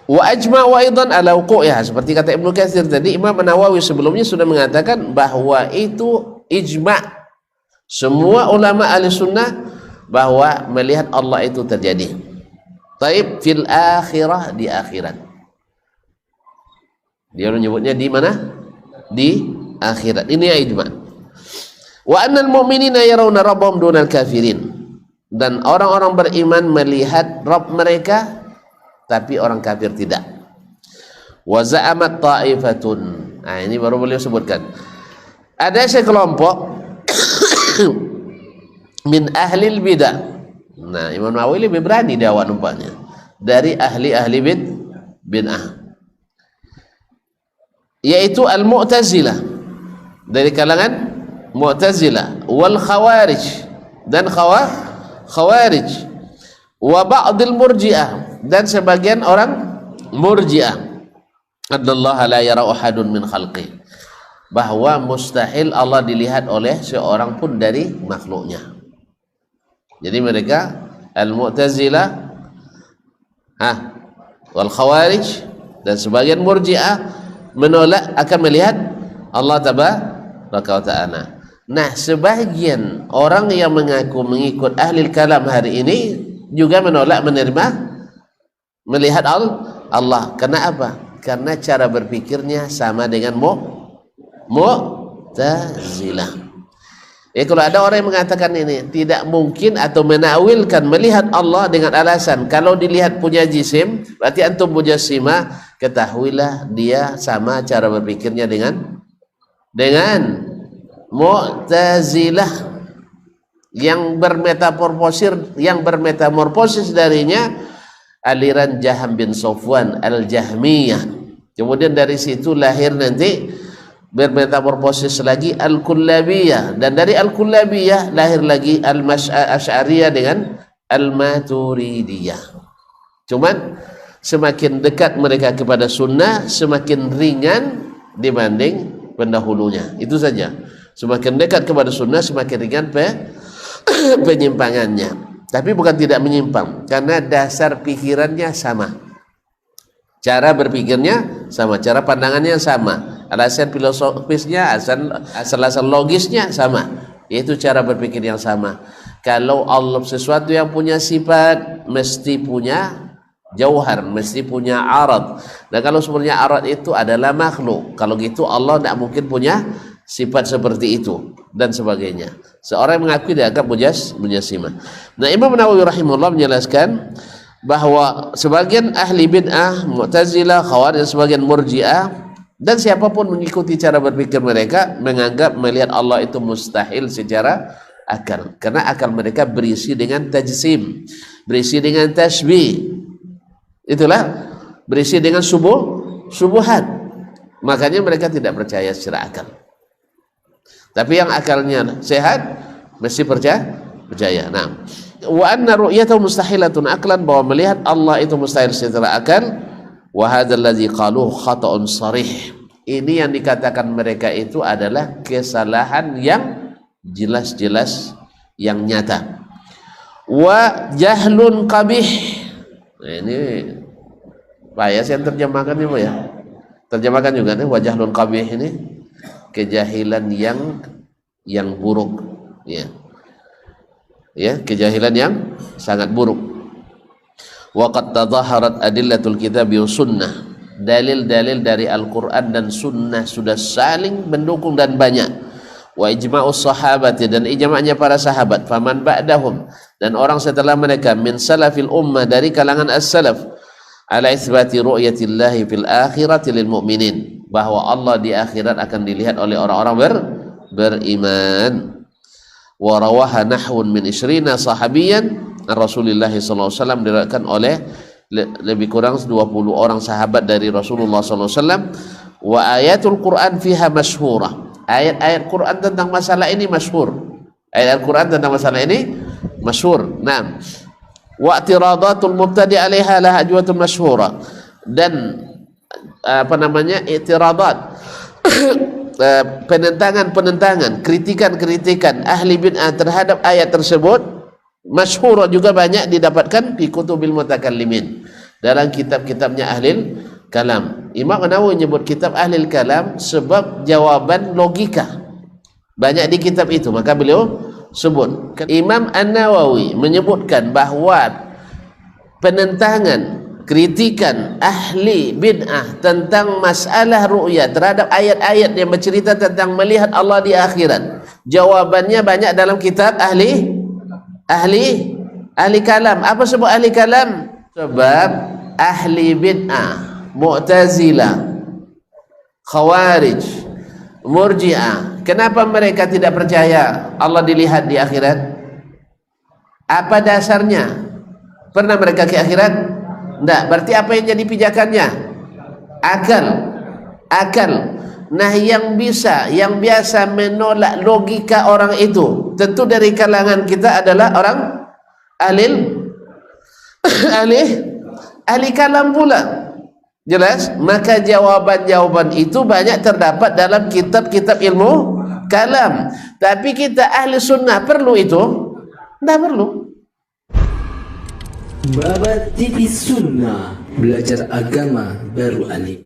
Wa ajma'u aidan ala wuqu'iha, seperti kata Ibnu Katsir tadi. Imam Nawawi sebelumnya sudah mengatakan bahwa itu ijma' semua ulama ahli sunnah bahwa melihat Allah itu terjadi. Taib fil akhirah, di akhirat. Dia menyebutnya di mana? Di akhirat. Ini ijma'. Wa annal mu'minina yarawna rabbahum dunal kafirin, dan orang-orang beriman melihat Rabb mereka tapi orang kafir tidak. Wa za'amat ta'ifatun, nah ini baru beliau sebutkan, ada sekelompok min ahlil bidah. Nah, Imam Nawawi lebih berani dakwah nampaknya dari ahli bid'ah, yaitu al-Mu'tazilah, dari kalangan Mu'tazilah, wal Khawarij, dan Khawarij, wa ba'dil Murji'ah, dan sebagian orang Murji'ah, annallaha la yara ahadun min khalqi, bahwa mustahil Allah dilihat oleh seorang pun dari makhluknya. Jadi mereka al-Mu'tazilah, wal Khawarij, dan sebagian Murji'ah menolak akan melihat Allah tabaraka wa ta'ala. Nah, sebagian orang yang mengaku mengikut ahli kalam hari ini juga menolak menerima melihat Allah. Karena apa? Karena cara berpikirnya sama dengan Mu'tazilah. Kalau ada orang yang mengatakan ini tidak mungkin atau menakwilkan melihat Allah dengan alasan kalau dilihat punya jisim berarti antum mujassimah, ketahuilah dia sama cara berpikirnya dengan Mu'tazilah yang bermetamorfosis darinya aliran Jaham bin Safwan al-Jahmiyah. Kemudian dari situ lahir nanti bermetamorfosis lagi al-Kullabiyah, dan dari al-Kullabiyah lahir lagi al-Asy'ariyah dengan al-Maturidiyah. Cuman semakin dekat mereka kepada sunnah semakin ringan dibanding pendahulunya, itu saja. Semakin dekat kepada sunnah semakin ringan penyimpangannya, tapi bukan tidak menyimpang, karena dasar pikirannya sama, cara berpikirnya sama, cara pandangannya sama, alasan filosofisnya, asal logisnya sama, yaitu cara berpikir yang sama. Kalau Allah sesuatu yang punya sifat mesti punya jauhar, mesti punya arad, dan kalau sebenarnya arad itu adalah makhluk, kalau gitu Allah tidak mungkin punya sifat seperti itu dan sebagainya. Seorang yang mengakui dia akan mujassimah. Nah, Imam Nawawi rahimahullah menjelaskan bahwa sebagian ahli bid'ah, Mu'tazilah, Khawarij, sebagian Murji'ah, dan siapapun mengikuti cara berpikir mereka menganggap melihat Allah itu mustahil secara akal, karena akal mereka berisi dengan tajsim, berisi dengan tasbih, itulah berisi dengan subuhat. Makanya mereka tidak percaya secara akal. Tapi yang akalnya sehat mesti percaya. Nah, wa anna ru'yatahu mustahilatun aqlan, bahwa melihat Allah itu mustahil secara akal. Wa hadzal ladzi qaluhu khata'un sharih. Ini yang dikatakan mereka itu adalah kesalahan yang jelas-jelas, yang nyata. Wa jahlun qabih. Nah, ini Pak ya, saya terjemahkan ini, ya. Terjemahkan juga nih, wa jahlun qabih ini kejahilan yang buruk, ya, kejahilan yang sangat buruk. Wa qad tadhaharat adillatul kitab wa sunnah, dalil-dalil dari Al-Qur'an dan sunnah sudah saling mendukung dan banyak. Wa ijma'us sahabati, dan ijma'nya para sahabat, faman ba'dahum, dan orang setelah mereka, min salafil ummah, dari kalangan as-salaf, ala itsbati ru'yatillahi fil akhirati lil mu'minin, bahwa Allah di akhirat akan dilihat oleh orang-orang beriman. Wa rawaha nahwun min 20 sahabiyan Rasulullah sallallahu alaihi wasallam, diriwayatkan oleh lebih kurang 20 orang sahabat dari Rasulullah sallallahu alaihi wasallam. Wa ayatul Quran fiha masyhurah, ayat-ayat Quran tentang masalah ini masyhur, ayat Al-Quran tentang masalah ini masyhur. Naam. Wa i'tiradatul mubtadi' 'alaiha la ajwatun masyhurah, dan i'tiradat penentangan, kritikan ahli bid'ah terhadap ayat tersebut masyhur juga banyak didapatkan fi kutubil mutakallimin, dalam kitab-kitabnya ahli kalam. Imam Nawawi menyebut kitab ahli kalam sebab jawaban logika banyak di kitab itu, maka beliau sebut. Imam An-Nawawi menyebutkan bahawa penentangan, kritikan ahli bid'ah tentang masalah ru'yah terhadap ayat-ayat yang bercerita tentang melihat Allah di akhirat, jawabannya banyak dalam kitab ahli kalam. Apa sebab ahli kalam? Sebab ahli bid'ah, Mu'tazilah, Khawarij, Murji'ah, kenapa mereka tidak percaya Allah dilihat di akhirat? Apa dasarnya? Pernah mereka ke akhirat? Tidak. Berarti apa yang jadi pijakannya? Akal. Nah, yang biasa menolak logika orang itu, tentu dari kalangan kita adalah orang ahli kalam pula. Jelas? Maka jawaban-jawaban itu banyak terdapat dalam kitab-kitab ilmu kalam. Tapi kita ahli sunnah perlu itu? Tidak perlu. Babat TV Sunnah, belajar agama baru alif.